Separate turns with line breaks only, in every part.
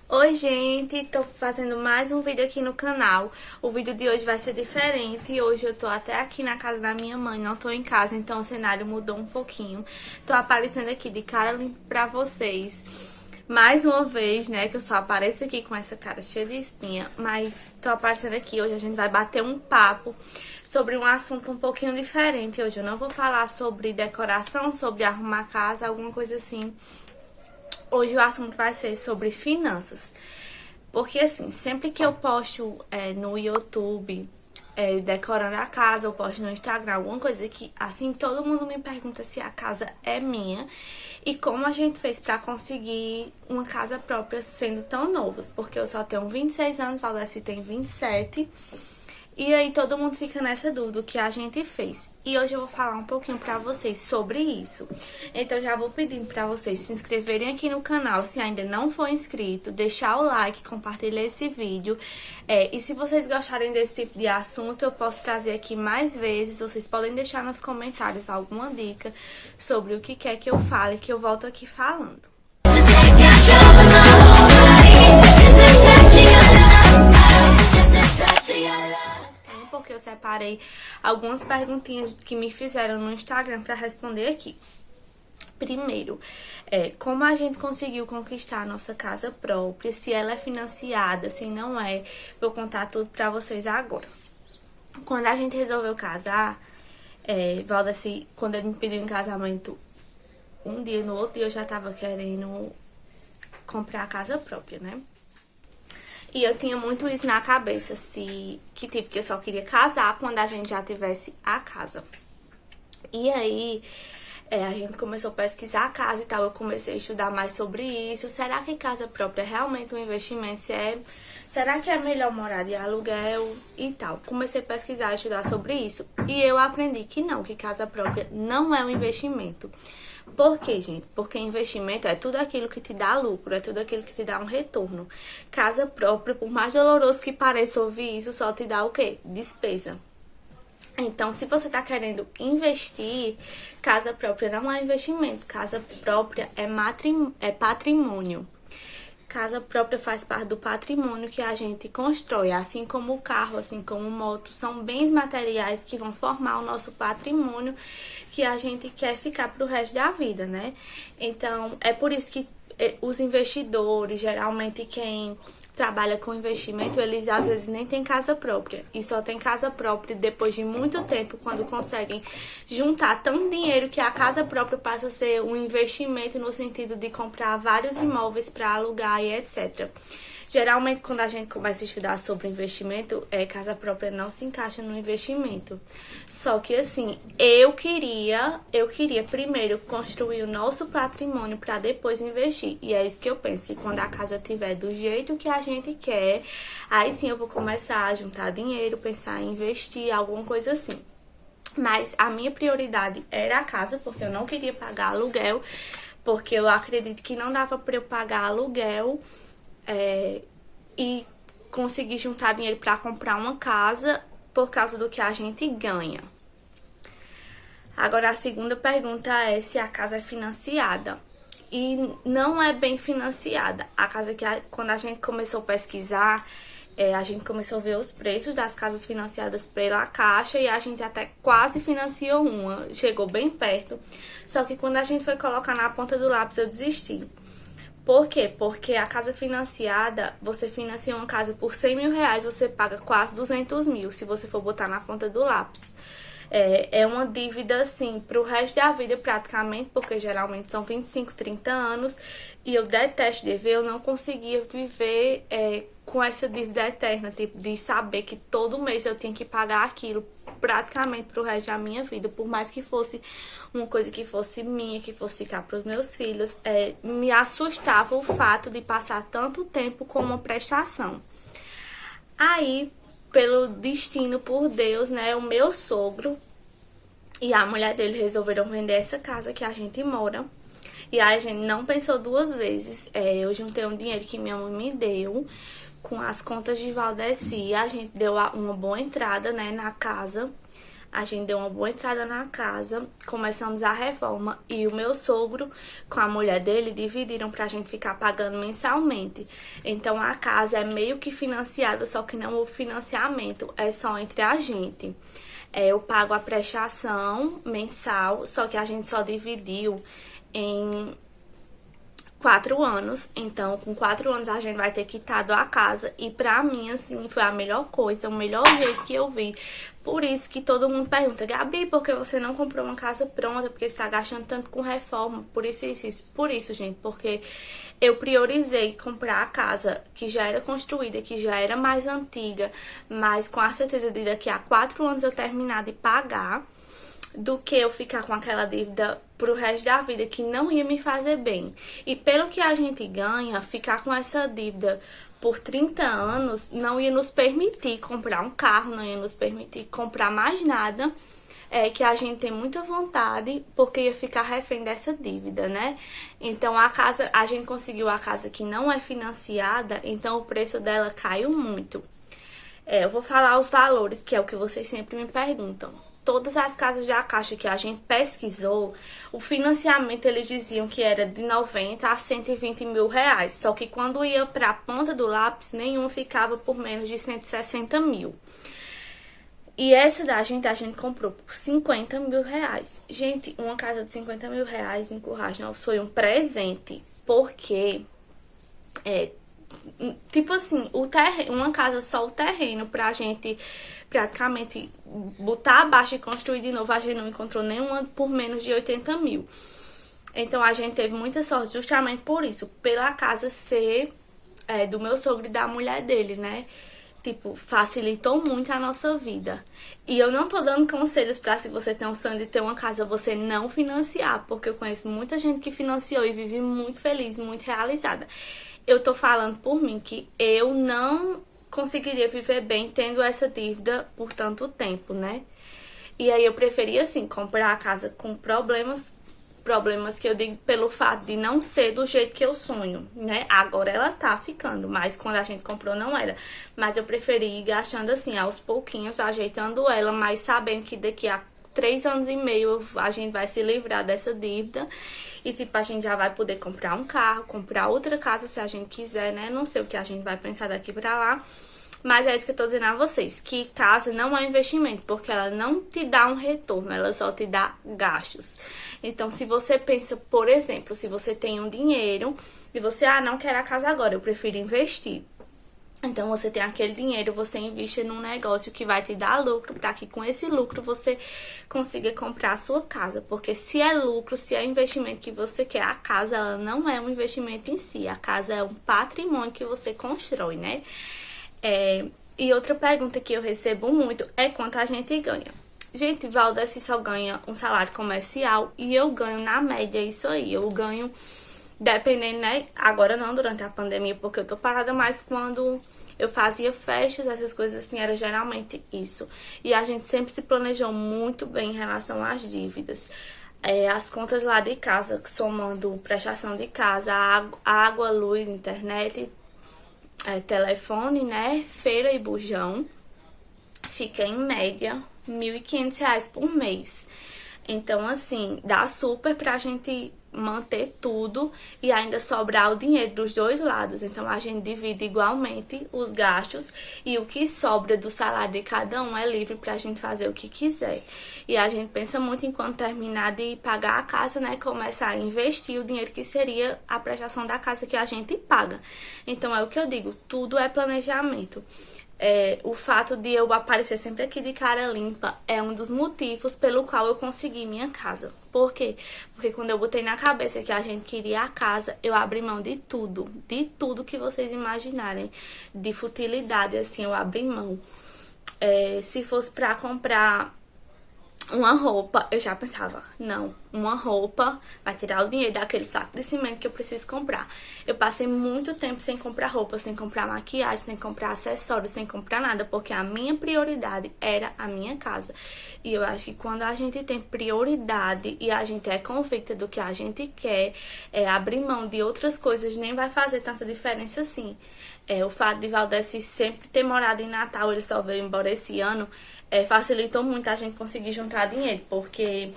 Oi gente, tô fazendo mais um vídeo aqui no canal. O vídeo de hoje vai ser diferente. Hoje eu tô até aqui na casa da minha mãe, não tô em casa, então o cenário mudou um pouquinho. Tô aparecendo aqui de cara limpa pra vocês. Mais uma vez, né, que eu só apareço aqui com essa cara cheia de espinha. Mas tô aparecendo aqui, hoje a gente vai bater um papo sobre um assunto um pouquinho diferente. Hoje eu não vou falar sobre decoração, sobre arrumar casa, alguma coisa assim. Hoje o assunto vai ser sobre finanças. Porque assim, sempre que eu posto no YouTube, decorando a casa, eu posto no Instagram, alguma coisa que assim, todo mundo me pergunta se a casa é minha e como a gente fez pra conseguir uma casa própria sendo tão novos. Porque eu só tenho 26 anos, Valdeci tem 27. E aí todo mundo fica nessa dúvida o que a gente fez. E hoje eu vou falar um pouquinho pra vocês sobre isso. Então já vou pedindo pra vocês se inscreverem aqui no canal, se ainda não for inscrito, deixar o like, compartilhar esse vídeo. E se vocês gostarem desse tipo de assunto, eu posso trazer aqui mais vezes. Vocês podem deixar nos comentários alguma dica sobre o que quer que eu fale, que eu volto aqui falando. Porque eu separei algumas perguntinhas que me fizeram no Instagram para responder aqui. Primeiro, como a gente conseguiu conquistar a nossa casa própria, se ela é financiada, se não é. Vou contar tudo para vocês agora. Quando a gente resolveu casar, Valdeci, quando ele me pediu em casamento, um dia, no outro dia eu já tava querendo comprar a casa própria, né? E eu tinha muito isso na cabeça, que eu só queria casar quando a gente já tivesse a casa. E aí, a gente começou a pesquisar a casa e tal, eu comecei a estudar mais sobre isso. Será que casa própria é realmente um investimento? Será que é melhor morar de aluguel e tal? Comecei a pesquisar e estudar sobre isso. E eu aprendi que não, que casa própria não é um investimento. Por quê, gente? Porque investimento é tudo aquilo que te dá lucro, é tudo aquilo que te dá um retorno. Casa própria, por mais doloroso que pareça ouvir isso, só te dá o quê? Despesa. Então, se você tá querendo investir, casa própria não é investimento. Casa própria é patrimônio. Casa própria faz parte do patrimônio que a gente constrói, assim como o carro, assim como moto, são bens materiais que vão formar o nosso patrimônio que a gente quer ficar pro resto da vida, né? Então, é por isso que os investidores, geralmente quem trabalha com investimento, eles às vezes nem tem casa própria. E só tem casa própria depois de muito tempo, quando conseguem juntar tanto dinheiro que a casa própria passa a ser um investimento no sentido de comprar vários imóveis para alugar e etc. Geralmente, quando a gente começa a estudar sobre investimento, casa própria não se encaixa no investimento. Só que assim, eu queria primeiro construir o nosso patrimônio para depois investir. E é isso que eu penso, que quando a casa estiver do jeito que a gente quer, aí sim eu vou começar a juntar dinheiro, pensar em investir, alguma coisa assim. Mas a minha prioridade era a casa, porque eu não queria pagar aluguel, porque eu acredito que não dava para eu pagar aluguel e conseguir juntar dinheiro para comprar uma casa por causa do que a gente ganha. Agora, a segunda pergunta é se a casa é financiada. E não é bem financiada. A casa quando a gente começou a pesquisar, a gente começou a ver os preços das casas financiadas pela Caixa e a gente até quase financiou uma, chegou bem perto. Só que quando a gente foi colocar na ponta do lápis, eu desisti. Por quê? Porque a casa financiada, você financia uma casa por 100 mil reais, você paga quase 200 mil, se você for botar na ponta do lápis. É uma dívida, assim, pro resto da vida praticamente, porque geralmente são 25, 30 anos, e eu detesto dever, eu não conseguia viver com essa dívida eterna, tipo, de saber que todo mês eu tinha que pagar aquilo praticamente pro resto da minha vida, por mais que fosse uma coisa que fosse minha, que fosse ficar pros meus filhos, me assustava o fato de passar tanto tempo com uma prestação. Aí, pelo destino, por Deus, né, o meu sogro e a mulher dele resolveram vender essa casa que a gente mora. E aí a gente não pensou duas vezes. Eu juntei um dinheiro que minha mãe me deu com as contas de Valdeci. A gente deu uma boa entrada, né, na casa. A gente deu uma boa entrada na casa, começamos a reforma e o meu sogro com a mulher dele dividiram pra gente ficar pagando mensalmente. Então a casa é meio que financiada, só que não o financiamento, é só entre a gente. Eu pago a prestação mensal, só que a gente só dividiu em 4 anos, então com 4 anos a gente vai ter quitado a casa e pra mim, assim, foi a melhor coisa, o melhor jeito que eu vi. Por isso que todo mundo pergunta, Gabi, por que você não comprou uma casa pronta? Porque você tá gastando tanto com reforma? Por isso. Por isso, gente, porque eu priorizei comprar a casa que já era construída, que já era mais antiga, mas com a certeza de daqui a 4 anos eu terminar de pagar, do que eu ficar com aquela dívida pro resto da vida que não ia me fazer bem. E pelo que a gente ganha, ficar com essa dívida por 30 anos não ia nos permitir comprar um carro, não ia nos permitir comprar mais nada. Que a gente tem muita vontade, porque ia ficar refém dessa dívida, né? Então a gente conseguiu a casa que não é financiada, então o preço dela caiu muito. Eu vou falar os valores, que é o que vocês sempre me perguntam. Todas as casas da Caixa que a gente pesquisou, o financiamento eles diziam que era de 90 a 120 mil reais. Só que quando ia para a ponta do lápis, nenhum ficava por menos de 160 mil. E essa da gente, a gente comprou por 50 mil reais. Gente, uma casa de 50 mil reais em Currais Novos foi um presente, porque tipo assim, uma casa só o terreno pra gente praticamente botar abaixo e construir de novo, a gente não encontrou nenhuma por menos de 80 mil. Então a gente teve muita sorte justamente por isso, pela casa ser do meu sogro e da mulher dele, né? Tipo, facilitou muito a nossa vida. E eu não tô dando conselhos pra, se você tem um sonho de ter uma casa, você não financiar, porque eu conheço muita gente que financiou e vive muito feliz, muito realizada. Eu tô falando por mim que eu não conseguiria viver bem tendo essa dívida por tanto tempo, né? E aí eu preferia, assim, comprar a casa com problemas que eu digo pelo fato de não ser do jeito que eu sonho, né? Agora ela tá ficando, mas quando a gente comprou não era. Mas eu preferi ir gastando assim, aos pouquinhos, ajeitando ela, mas sabendo que daqui a 3 anos e meio a gente vai se livrar dessa dívida. E tipo, a gente já vai poder comprar um carro, comprar outra casa se a gente quiser, né? Não sei o que a gente vai pensar daqui pra lá. Mas é isso que eu tô dizendo a vocês, que casa não é investimento, porque ela não te dá um retorno, ela só te dá gastos. Então, se você pensa, por exemplo, se você tem um dinheiro e você, não quero a casa agora, eu prefiro investir. Então, você tem aquele dinheiro, você investe num negócio que vai te dar lucro, para que com esse lucro você consiga comprar a sua casa. Porque se é lucro, se é investimento que você quer, a casa ela não é um investimento em si. A casa é um patrimônio que você constrói, né? E outra pergunta que eu recebo muito é quanto a gente ganha. Gente, Valdeci só ganha um salário comercial e eu ganho na média isso aí. Eu ganho, dependendo, né? Agora não, durante a pandemia, porque eu tô parada, mas quando eu fazia festas, essas coisas assim, era geralmente isso. E a gente sempre se planejou muito bem em relação às dívidas. As contas lá de casa, somando prestação de casa, água, luz, internet, telefone, né? Feira e bujão, fica em média R$ 1.500 por mês. Então, assim, dá super pra gente manter tudo e ainda sobrar o dinheiro dos dois lados. Então, a gente divide igualmente os gastos e o que sobra do salário de cada um é livre pra gente fazer o que quiser. E a gente pensa muito em quando terminar de pagar a casa, né, começar a investir o dinheiro que seria a prestação da casa que a gente paga. Então, é o que eu digo, tudo é planejamento. O fato de eu aparecer sempre aqui de cara limpa é um dos motivos pelo qual eu consegui minha casa. Por quê? Porque quando eu botei na cabeça que a gente queria a casa, eu abri mão de tudo que vocês imaginarem, de futilidade, assim, eu abri mão. Se fosse pra comprar uma roupa, eu já pensava, não, uma roupa, vai tirar o dinheiro daquele saco de cimento que eu preciso comprar. Eu passei muito tempo sem comprar roupa, sem comprar maquiagem, sem comprar acessórios, sem comprar nada, porque a minha prioridade era a minha casa. E eu acho que quando a gente tem prioridade e a gente é convicta do que a gente quer, abrir mão de outras coisas nem vai fazer tanta diferença assim. O fato de Valdeci sempre ter morado em Natal, ele só veio embora esse ano, facilitou muito a gente conseguir juntar dinheiro, porque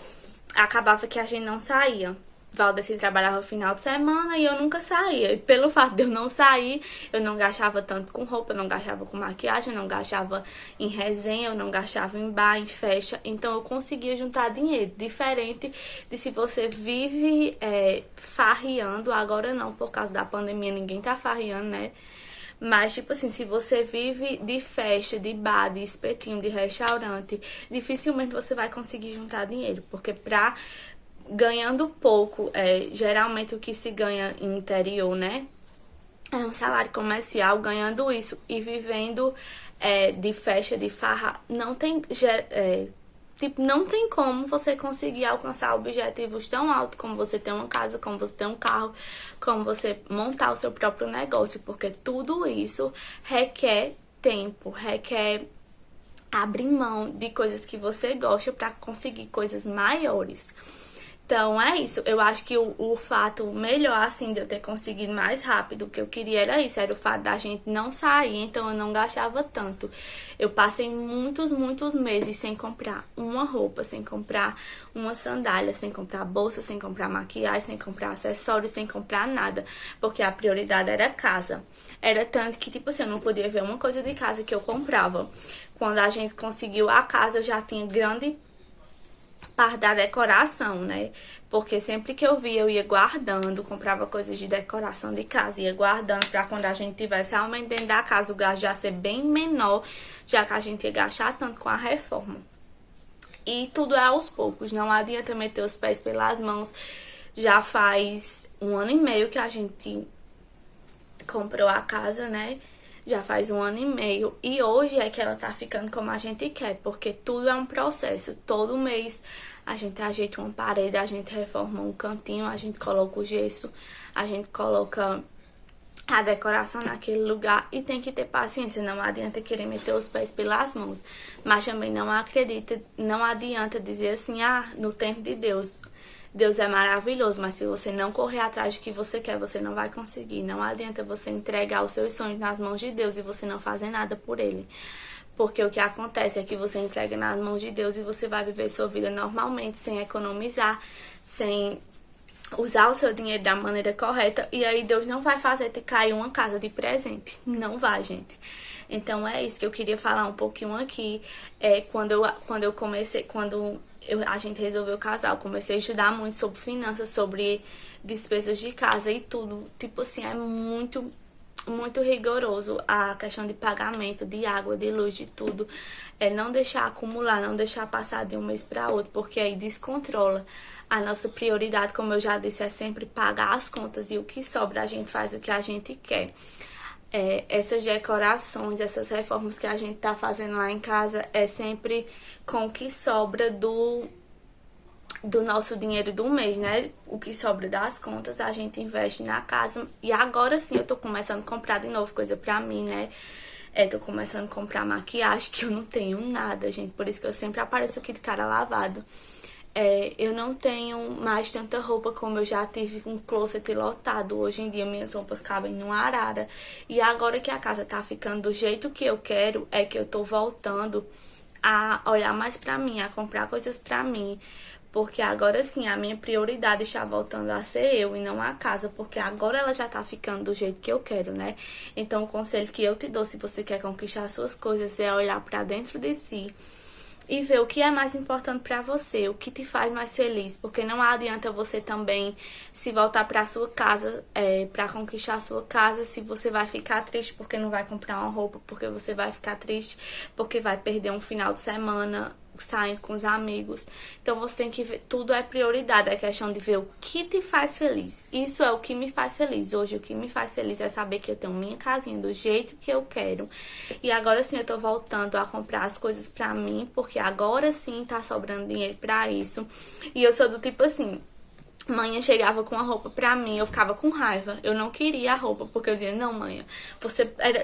acabava que a gente não saía. Valdeci trabalhava final de semana e eu nunca saía. E pelo fato de eu não sair, eu não gastava tanto com roupa, eu não gastava com maquiagem, eu não gastava em resenha, eu não gastava em bar, em festa. Então eu conseguia juntar dinheiro. Diferente de se você vive farreando, agora não, por causa da pandemia, ninguém tá farreando, né? Mas, tipo assim, se você vive de festa, de bar, de espetinho, de restaurante, dificilmente você vai conseguir juntar dinheiro. Porque ganhando pouco, geralmente o que se ganha em interior, né? É um salário comercial, ganhando isso e vivendo de festa, de farra, não tem... Tipo, não tem como você conseguir alcançar objetivos tão altos como você ter uma casa, como você ter um carro, como você montar o seu próprio negócio, porque tudo isso requer tempo, requer abrir mão de coisas que você gosta para conseguir coisas maiores. Então, é isso. Eu acho que o fato melhor, assim, de eu ter conseguido mais rápido o que eu queria era isso. Era o fato da gente não sair, então eu não gastava tanto. Eu passei muitos meses sem comprar uma roupa, sem comprar uma sandália, sem comprar bolsa, sem comprar maquiagem, sem comprar acessórios, sem comprar nada. Porque a prioridade era casa. Era tanto que, tipo assim, eu não podia ver uma coisa de casa que eu comprava. Quando a gente conseguiu a casa, eu já tinha grande parte da decoração, né? Porque sempre que eu via, eu ia guardando, comprava coisas de decoração de casa, ia guardando pra quando a gente tivesse realmente dentro da casa, o gasto já ser bem menor, já que a gente ia gastar tanto com a reforma. E tudo é aos poucos, não adianta meter os pés pelas mãos. Já faz 1 ano e meio que a gente comprou a casa, né? Já faz 1 ano e meio. E hoje é que ela tá ficando como a gente quer. Porque tudo é um processo. Todo mês a gente ajeita uma parede, a gente reforma um cantinho, a gente coloca o gesso, a gente coloca a decoração naquele lugar. E tem que ter paciência. Não adianta querer meter os pés pelas mãos. Mas também não adianta dizer assim, no tempo de Deus. Deus é maravilhoso, mas se você não correr atrás do que você quer, você não vai conseguir. Não adianta você entregar os seus sonhos nas mãos de Deus e você não fazer nada por ele. Porque o que acontece é que você entrega nas mãos de Deus e você vai viver sua vida normalmente, sem economizar, sem usar o seu dinheiro da maneira correta. E aí Deus não vai fazer te cair uma casa de presente. Não vai, gente. Então é isso que eu queria falar um pouquinho aqui. A gente resolveu casar, eu comecei a estudar muito sobre finanças, sobre despesas de casa e tudo. Tipo assim, é muito rigoroso a questão de pagamento, de água, de luz, de tudo. Não deixar acumular, não deixar passar de um mês para outro, porque aí descontrola. A nossa prioridade, como eu já disse, é sempre pagar as contas e o que sobra a gente faz o que a gente quer. Essas decorações, essas reformas que a gente tá fazendo lá em casa é sempre com o que sobra do nosso dinheiro do mês, né? O que sobra das contas a gente investe na casa. E agora sim eu tô começando a comprar de novo coisa pra mim, né? Tô começando a comprar maquiagem, que eu não tenho nada, gente. Por isso que eu sempre apareço aqui de cara lavado. Eu não tenho mais tanta roupa como eu já tive um closet lotado. Hoje em dia minhas roupas cabem numa arara. E agora que a casa tá ficando do jeito que eu quero, é que eu tô voltando a olhar mais pra mim, a comprar coisas pra mim. Porque agora sim, a minha prioridade está voltando a ser eu e não a casa. Porque agora ela já tá ficando do jeito que eu quero, né? Então o conselho que eu te dou, se você quer conquistar suas coisas, é olhar pra dentro de si e ver o que é mais importante pra você, o que te faz mais feliz, porque não adianta você também se voltar pra sua casa, pra conquistar a sua casa, se você vai ficar triste porque não vai comprar uma roupa, porque você vai ficar triste porque vai perder um final de semana, saindo com os amigos. Então você tem que ver, tudo é prioridade, é questão de ver o que te faz feliz. Isso é o que me faz feliz. Hoje o que me faz feliz é saber que eu tenho minha casinha do jeito que eu quero. E agora sim eu tô voltando a comprar as coisas pra mim, porque agora sim tá sobrando dinheiro pra isso. E eu sou do tipo assim, mãe chegava com a roupa pra mim, eu ficava com raiva. Eu não queria a roupa, porque eu dizia, não, mãe,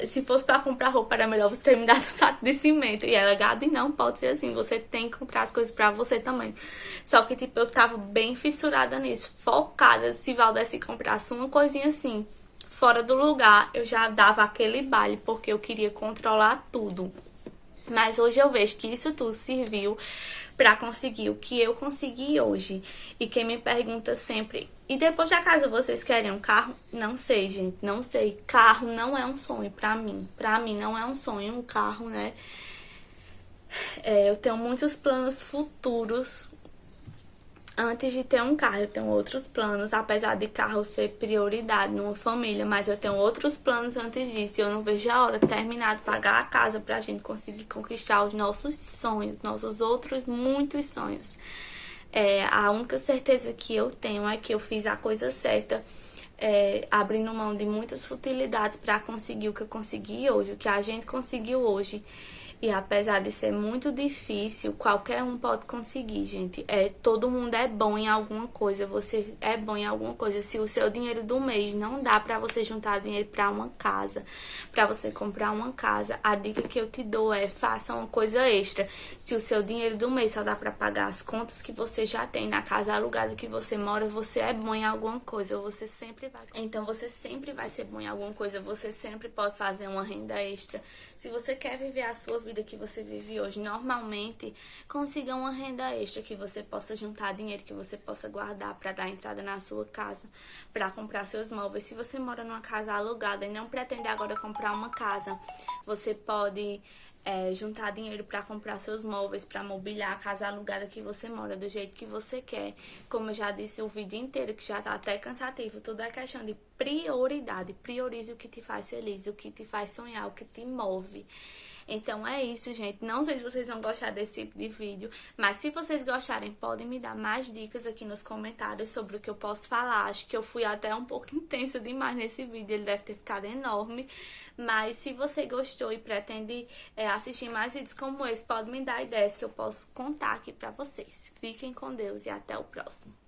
se fosse pra comprar roupa, era melhor você ter me dado um saco de cimento. E ela, Gabi, não pode ser assim, você tem que comprar as coisas pra você também. Só que, tipo, eu tava bem fissurada nisso, focada. Se Valdeci comprasse uma coisinha assim, fora do lugar, eu já dava aquele baile, porque eu queria controlar tudo. Mas hoje eu vejo que isso tudo serviu pra conseguir o que eu consegui hoje. E quem me pergunta sempre, e depois de casa vocês querem um carro? Não sei, gente, não sei. Carro não é um sonho pra mim. Pra mim não é um sonho um carro, né? Eu tenho muitos planos futuros. Antes de ter um carro, eu tenho outros planos, apesar de carro ser prioridade numa família, mas eu tenho outros planos antes disso. E eu não vejo a hora de terminar de pagar a casa pra gente conseguir conquistar os nossos sonhos, nossos outros muitos sonhos. A única certeza que eu tenho é que eu fiz a coisa certa, abrindo mão de muitas futilidades pra conseguir o que eu consegui hoje, o que a gente conseguiu hoje. E apesar de ser muito difícil, qualquer um pode conseguir, gente. Todo mundo é bom em alguma coisa. Você é bom em alguma coisa. Se o seu dinheiro do mês não dá pra você juntar dinheiro pra uma casa, pra você comprar uma casa, a dica que eu te dou é faça uma coisa extra. Se o seu dinheiro do mês só dá pra pagar as contas que você já tem na casa alugada que você mora, você é bom em alguma coisa. Você sempre vai. Então você sempre vai ser bom em alguma coisa. Você sempre pode fazer uma renda extra. Se você quer viver a sua vida que você vive hoje normalmente, consiga uma renda extra que você possa juntar dinheiro, que você possa guardar para dar entrada na sua casa, para comprar seus móveis. Se você mora numa casa alugada e não pretende agora comprar uma casa, você pode juntar dinheiro para comprar seus móveis, para mobiliar a casa alugada que você mora do jeito que você quer. Como eu já disse o vídeo inteiro, que já tá até cansativo, tudo é questão de prioridade. Priorize o que te faz feliz, o que te faz sonhar, o que te move. Então é isso, gente. Não sei se vocês vão gostar desse tipo de vídeo, mas se vocês gostarem, podem me dar mais dicas aqui nos comentários sobre o que eu posso falar. Acho que eu fui até um pouco intensa demais nesse vídeo, ele deve ter ficado enorme. Mas se você gostou e pretende assistir mais vídeos como esse, pode me dar ideias que eu posso contar aqui pra vocês. Fiquem com Deus e até o próximo.